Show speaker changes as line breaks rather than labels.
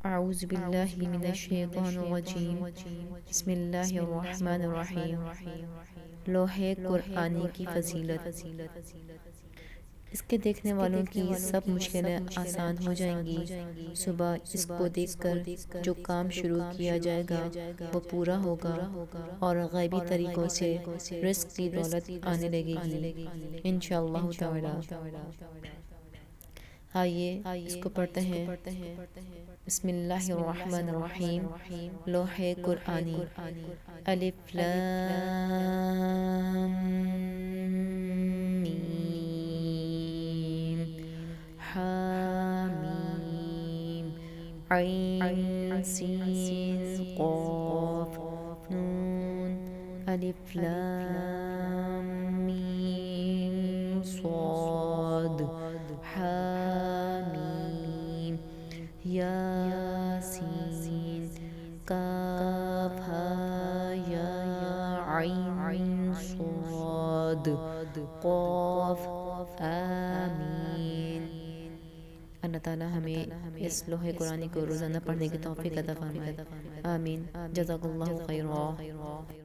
اعوذ باللہ من الشیطان الرجیم بسم اللہ الرحمن الرحیم لوح قرآنی کی فضیلت۔ اس کے دیکھنے والوں کی سب مشکلیں آسان ہو جائیں گی۔ صبح اس کو دیکھ کر جو کام شروع کیا جائے گا وہ پورا ہوگا اور غیبی طریقوں سے رزق کی دولت آنے لگے گی انشاءاللہ تعالی۔ آئیے اس کو پڑھتے ہیں۔ بسم اللہ الرحمن الرحیم لوح قرآنی الف لام میم حامیم عین سین قاف نون الف لام میم صاد حامیم یاسین کاف ہا یا عین صاد قاف آمین۔ اللہ تعالی ہمیں اس لوح قرآنی کو روزانہ پڑھنے کی توفیق عطا فرمائے، آمین۔ جزاک اللہ خیرا۔